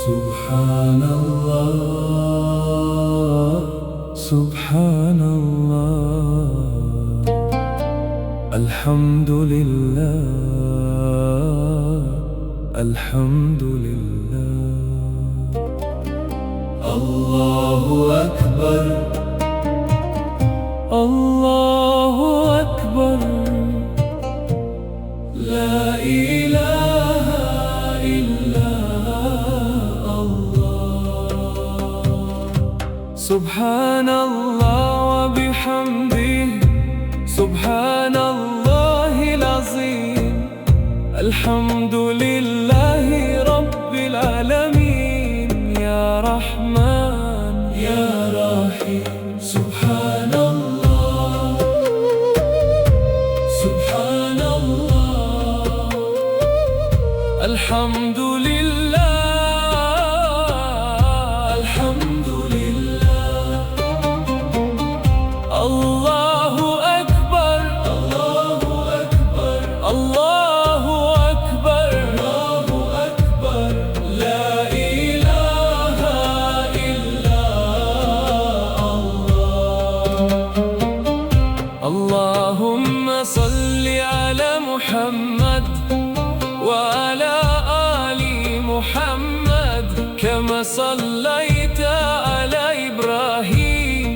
Subhanallah, Subhanallah, Alhamdulillah, Alhamdulillah. Allahu Akbar, Allahu Akbar, La ilaha illa Allah. Subhanallah wa bihamdihi, Subhanallahil azim, Alhamdulillahi rabbil alamin, Ya Rahman Ya Rahim. Subhanallah, Subhanallah, Alhamdulillah, Alhamdulillah. Allahu Akbar, Allahu Akbar, Allahu Akbar, Allahu Akbar, La ilaha illa Allah. Allahumma salli ala Muhammad wa ala ali Muhammad, kama sallaita ala Ibrahim,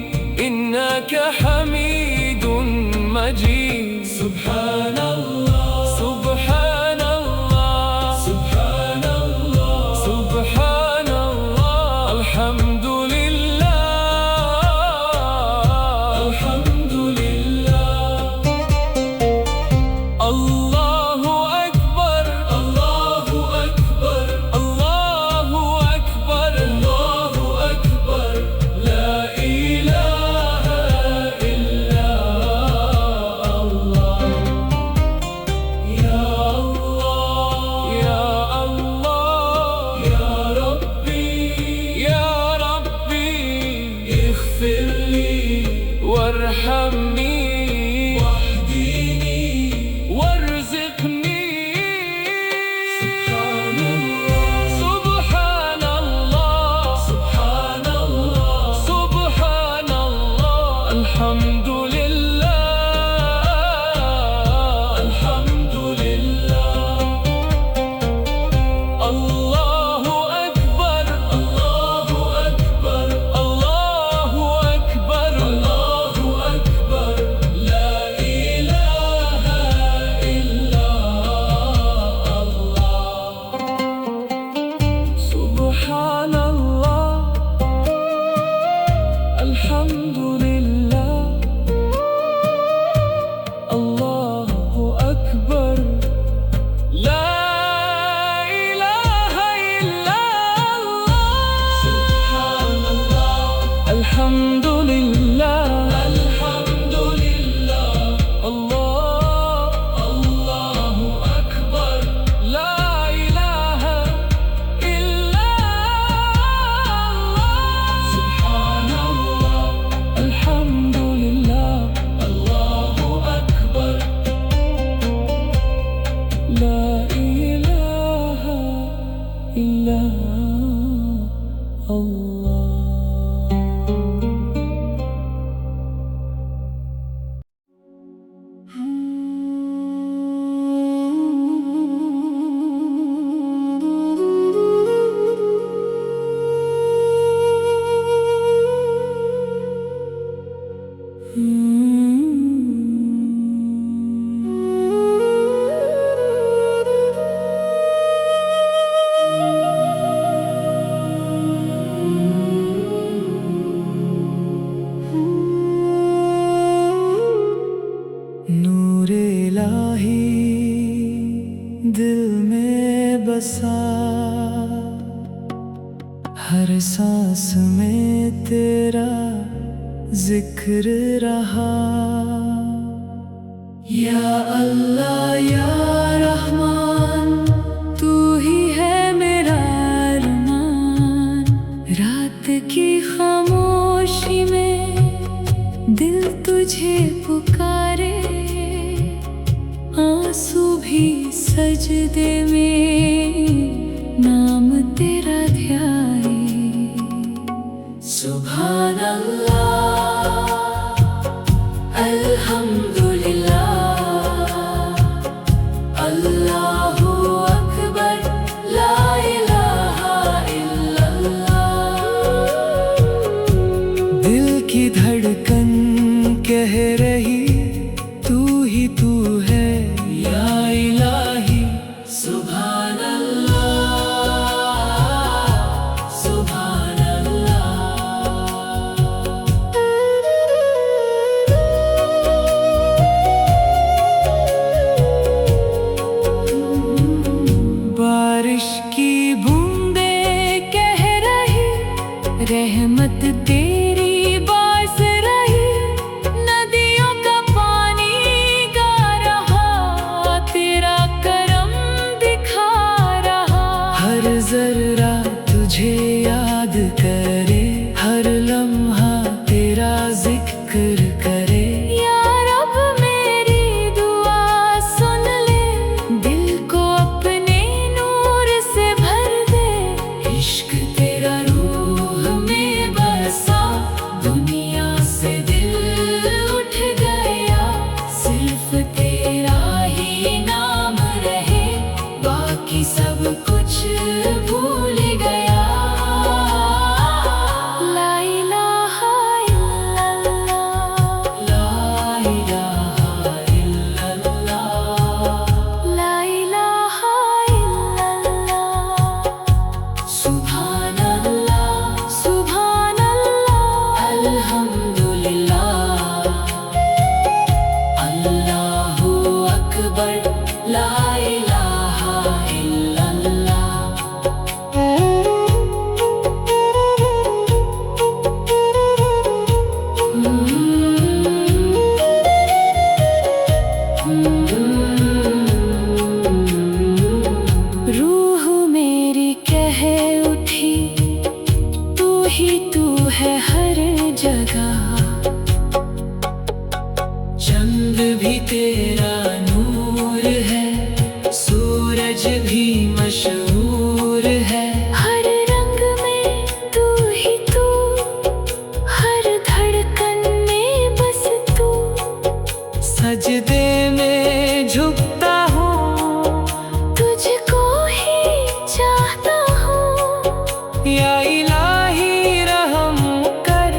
innaka hamidun majid. Subhanallah, Subhanallah, Subhanallah, Subhanallah, Alhamdulillah, Alhamdulillah. Allahu Akbar, Allahu Akbar, Allahu Akbar, Allahu Akbar, La ilaha illa Allah. Ya Allah, Ya Allah, Ya Rabbi, Ya Rabbi, ighfir li warhamni wahdini warzuqni. Subhanallah, Subhanallah, Subhanallah, Alhamdulillah, Alhamdulillah. Allahu Akbar, Allahu Akbar, Allahu Akbar, Allahu Akbar, La ilaha illa Allah. Subhanallah, Alhamdulillah, Allahu Akbar, La ilaha illa Allah. Subhanallah, Alhamdulillah, Alhamdulillah, Allah, Allahu Akbar, La ilaha illa Allah. Subhanallah, Alhamdulillah, Allahu Akbar, La ilaha illa Allah. नूरे इलाही दिल में बसा, हर सांस में तेरा जिक्र रहा। या अल्लाह या रहमान, तू ही है मेरा अरमान। रात की खामोशी में दिल तुझे पुकारे, आंसू भी सजदे में नाम तेरा ध्याए। सुभान अल्लाह अल्हम्दुलिल्लाह अल्लाहु अकबर ला इलाहा इल्लल्लाह। दिल की धड़कन कह रही तू ही तू है या इलाही। सुभान अल्लाह सुभान अल्लाह। बारिश की बूंदें कह रही रहमत तेरी बरस रही। नदियों का पानी गा रहा तेरा करम दिखा रहा। हर जर्रा तुझे याद करे हर लम्हा तेरा जिक्र करे। या रब मेरी दुआ सुन ले दिल को अपने नूर से भर दे। इश्क तेरा रूह में बसा दुनिया से दिल उठ गया। सिर्फ तेरा ही नाम रहे बाकी सब कुछ भूल गया। ला इलाहा इल्लल्लाह ला इलाहा इल्लल्लाह ला इलाहा इल्लल्लाह। सुभान अल्लाह सुभान अल्लाह अल्हम्दुलिल्लाह अल्लाहु अकबर ला इलाहा इल्लल्लाह। रूह मेरी कह उठी तू ही तू है हर जगह। चंद भी तेरा नूर है सूरज भी मशहूर है। हर रंग में तू ही तू हर धड़कन में बस तू। सजदे में झुकता हूँ तुझको ही चाहता हूँ। या इलाही रहम कर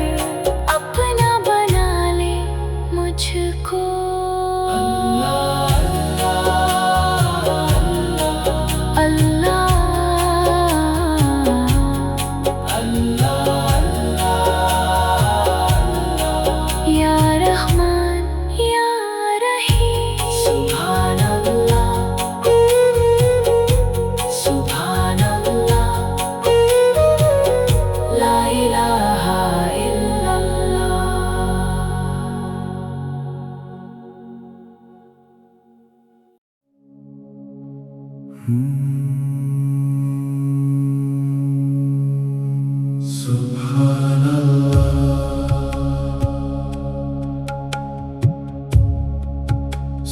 अपना बना ले मुझको। या रहमान या रहीम। सुभान अल्लाह सुभान अल्लाह ला इलाहा इल्लल्लाह। सुभान अल्लाह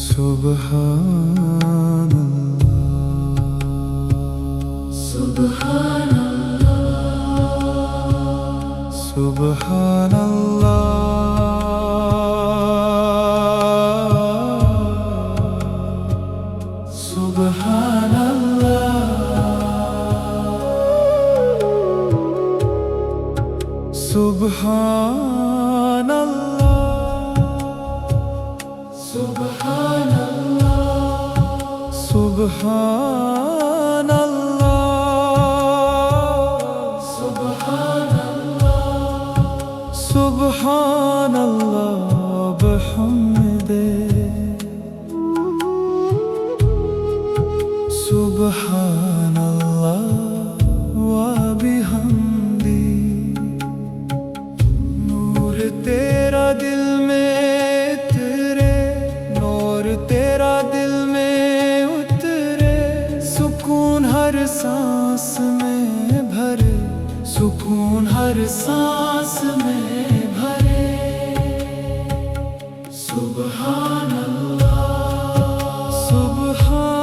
सुभान अल्लाह सुभान अल्लाह सुभान अल्लाह सुभान अल्लाह सुभान अल्लाह सुभान अल्लाह सुभान अल्लाह सुभान अल्लाह सुभान अल्लाह बिहम्दे सुभान अल्लाह व बिहम्दी। नूर तेरा दिल में तेरे नूर तेरा दिल में उतरे। सुकून हर सांस में भरे सुकून हर सांस में भरे। सुभान अल्लाह सुभान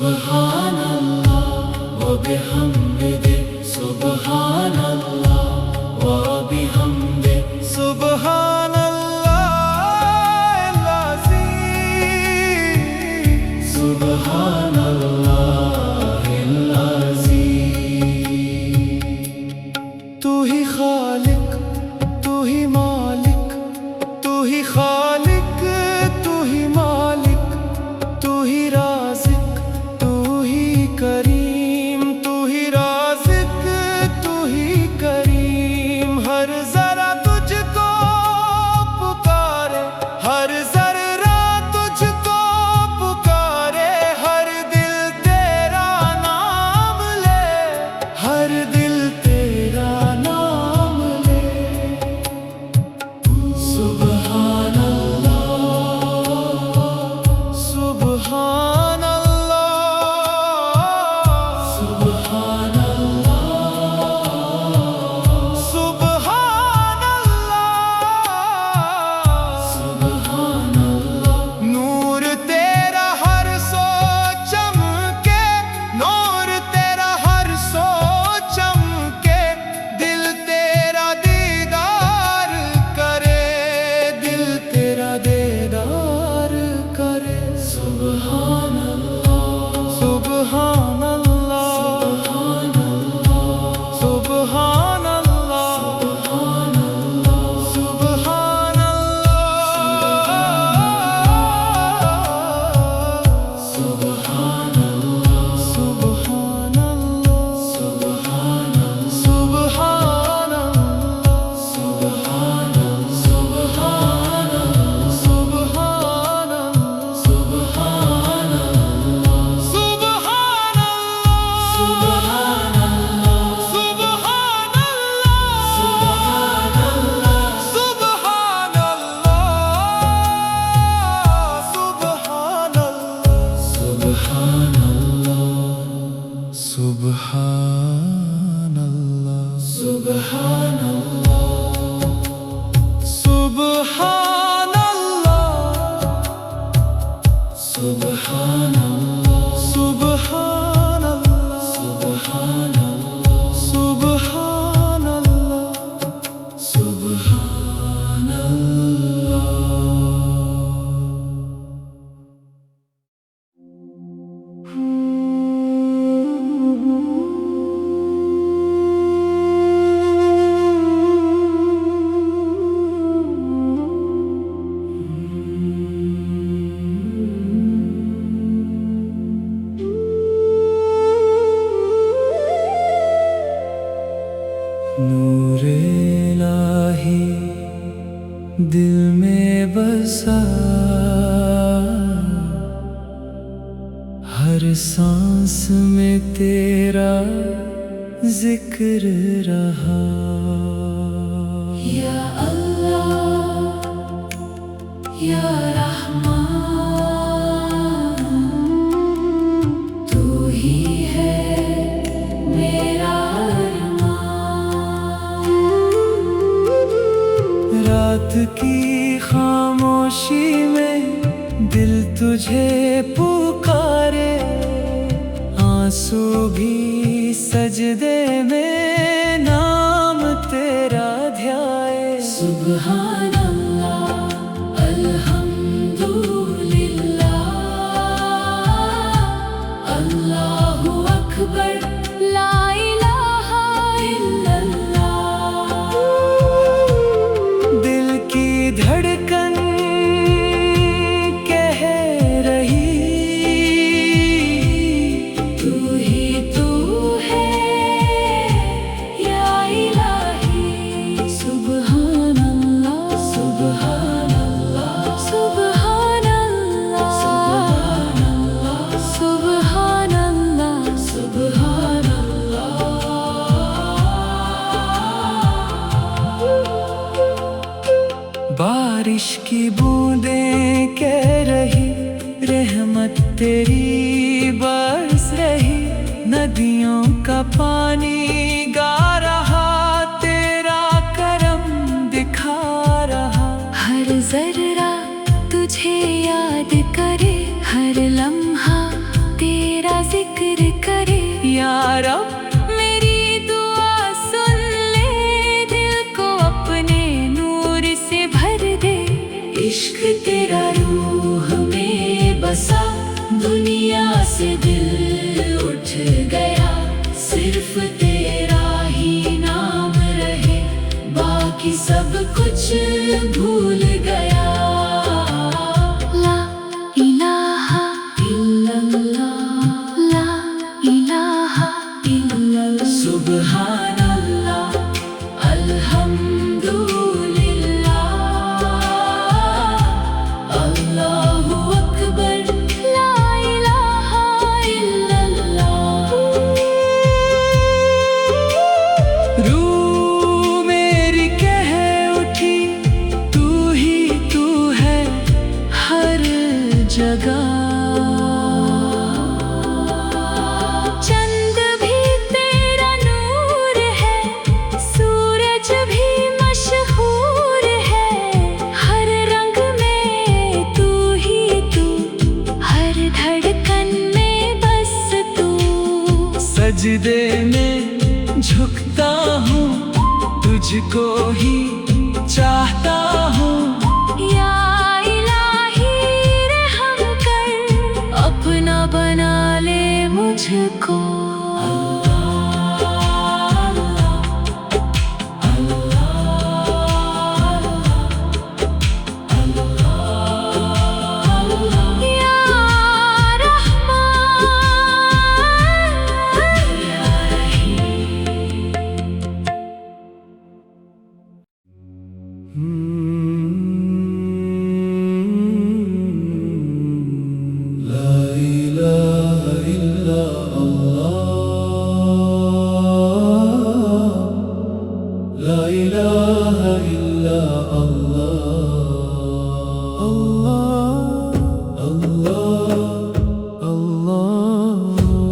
Subhanallah wa bihamdihi Subhanallah wa bihamdihi Subhanallah al-Azim Subhanallah al-Azim तू ही खालिक तू ही मालिक तू ही खालिक तू ही मालिक तू ही राज़िक तू ही करीम तू ही राज़िक तू ही करीम हर जरा तुझको पुकारे हर जर्रा तुझको पुकारे हर दिल तेरा नाम ले हर दिल तेरा नाम ले Subhanallah Subhanallah Subhanallah नूर तेरा हर सो चमके नूर तेरा हर सो चमके दिल तेरा दीदार करे दिल तेरा दीदार करे Subhanallah Subhanallah Subhanallah नूरे इलाही दिल में बसा हर सांस में तेरा जिक्र रहा Ya Allah Ya Rahman तू ही है मेरा अरमान रात की खामोशी में दिल तुझे पुकारे आंसू भी सजदे में नाम तेरा ध्याए Subhanallah Alhamdulillah Allahu Akbar La ilaha illallah दिल की धड़कन कह रही तू ही तू है या इलाही Subhanallah Subhanallah Subhanallah Subhanallah Subhanallah बारिश की बूंदें कह रही रहमत तेरी बरस रही नदियों का पानी गा रहा तेरा करम दिखा रहा हर जर्रा तुझे याद करे हर लम्हा तेरा या रब मेरी दुआ सुन ले, दिल को अपने नूर से भर दे। इश्क तेरा रूह में बसा, दुनिया से दिल उठ गया। सिर्फ तेरा ही नाम रहे, बाकी सब कुछ भूल गया। ला इलाहा इल्लल्लाह, ला इलाहा इल्लल्लाह, सुब्हान अल्लाह, अल्हम्दुलिल्लाह, अल्लाहु अकबर, ला इलाहा इल्लल्लाह। रूह मेरी कह उठी, तू ही तू है हर जगह। चंद भी तेरा नूर है, सूरज भी मशहूर है। हर रंग में तू ही तू, हर धड़कन में बस तू। सजदे में झुकता हूँ, तुझको ही चाहता हूँ। या इलाही रहम कर, अपना बना ले मुझको। या रहमान, या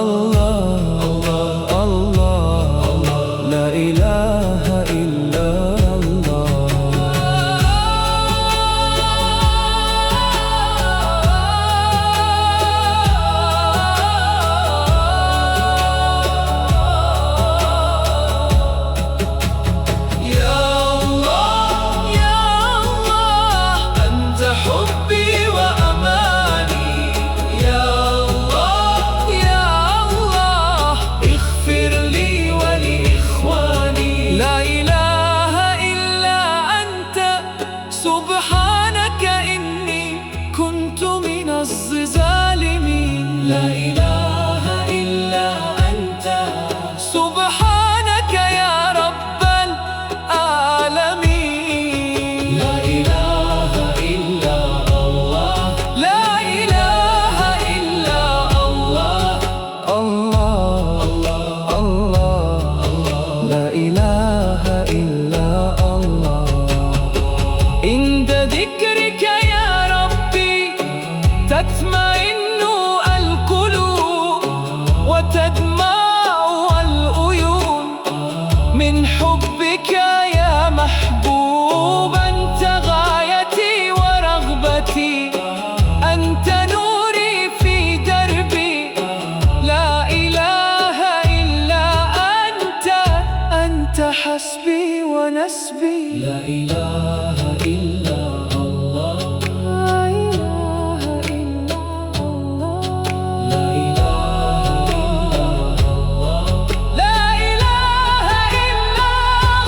Allah तस्बीह ला इलाहा इल्ला अल्लाह ला इलाहा इल्ला अल्लाह ला इलाहा इल्ला अल्लाह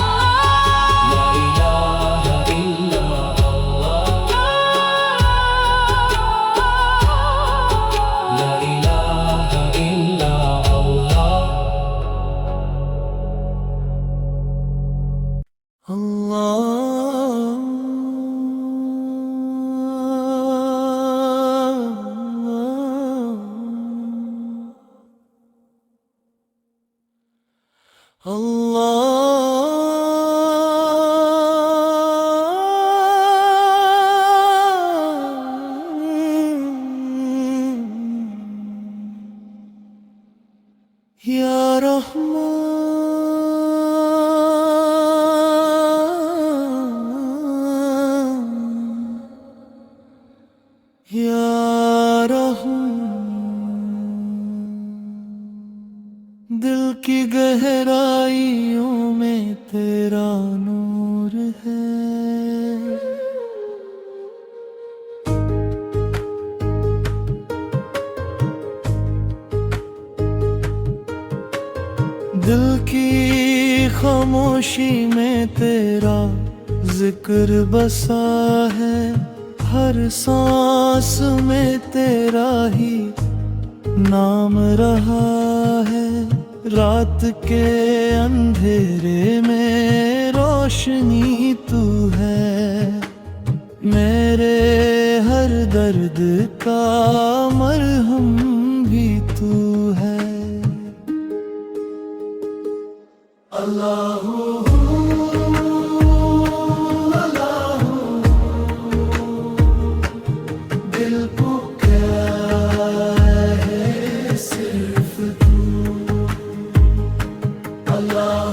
या दिल की गहराइयों में तेरा नूर है। दिल की खामोशी में तेरा जिक्र बसा है। हर सांस में तेरा ही नाम रहा है। रात के अंधेरे में रोशनी तू है। मेरे हर दर्द का मरहम भी तू है। अल्लाह दिल को क्या है सिर्फ तू। अल्लाह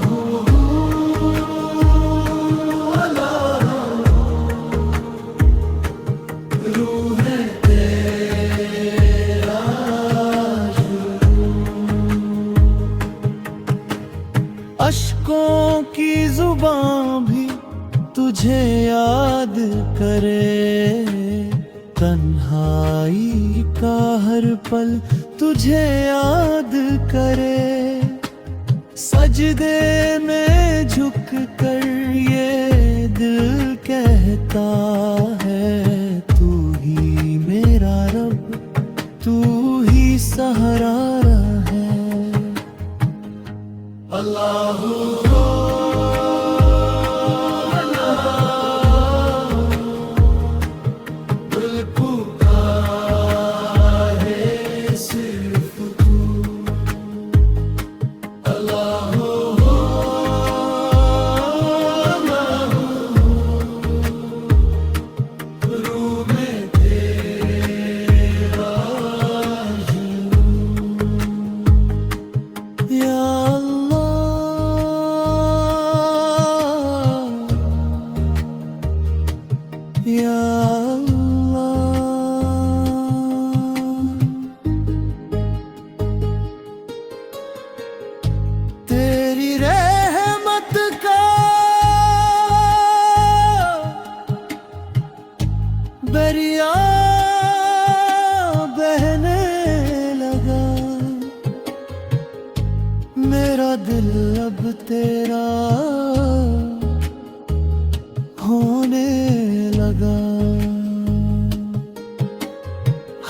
रूह है तेरा अश्कों की जुबां भी तुझे याद करे। तन्हाई का हर पल तुझे याद करे। सजदे में झुक कर ये दिल कहता है तू ही मेरा रब, तू ही सहारा है। अल्लाह तेरी रहमत का दरिया बहने लगा। मेरा दिल अब तेरा होने लगा।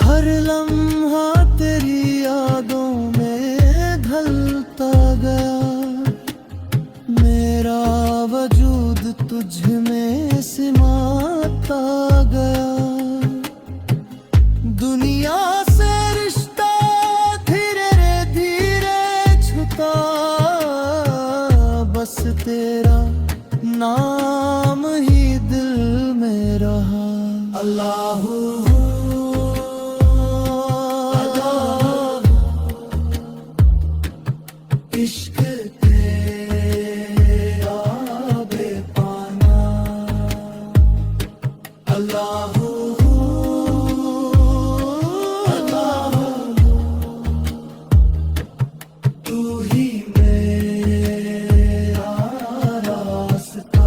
हर लम्हा तेरी यादों में ढलता गया। मेरा वजूद तुझ में सिमाता गया। दुनिया से रिश्ता धीरे धीरे छूटा। बस तेरा नाम ही दिल में रहा। अल्लाह इश्क तेरा बेपाना। अल्लाह तू ही मेरा रास्ता।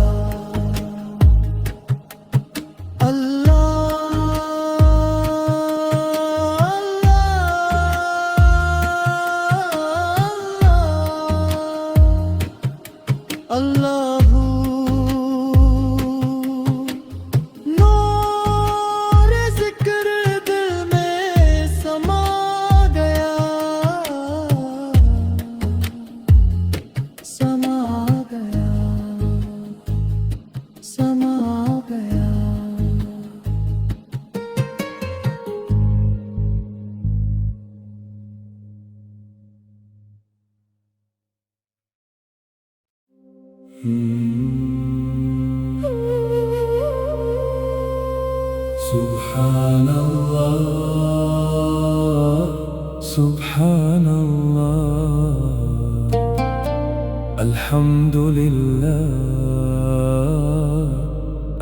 समा गया। सुभान अल्लाह, सुभान अल्लाह, अल्हम्दुलिल्लाह,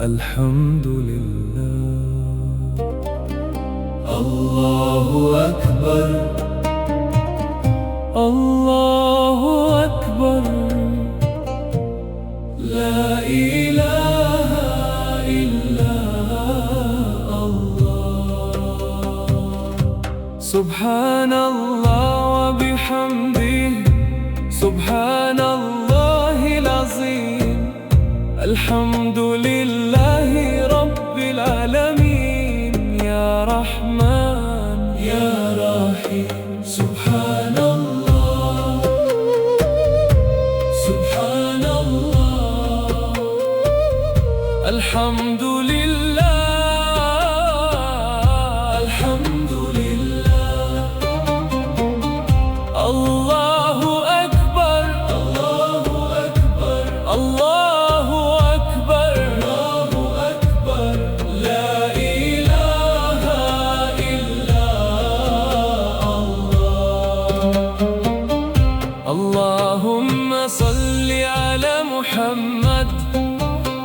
अल्हम्दुलिल्लाह। अल्लाहु अकबर, अल्लाहु अकबर, ला इलाहा इल्ला सुब्हानल्लाह व बिहम्दिही, सुब्हानल्लाहिल अज़ीम, अल्हम्दुलिल्लाहि रब्बिल आलमीन, या रहमान या रहीम। सुब्हानल्लाह, सुब्हानल्लाह, अल्हम्दुलिल्लाह, अल्लाहु अकबर, अल्लाहु अकबर, अल्लाहु अकबर, अल्लाहु अकबर, ला इलाहा इल्ला अल्लाह। अल्लाहुम्मा सल्लि अला मुहम्मद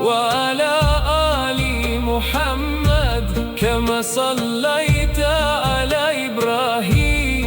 व अला आलि मुहम्मद कमा सल्लैता अला इब्राहीम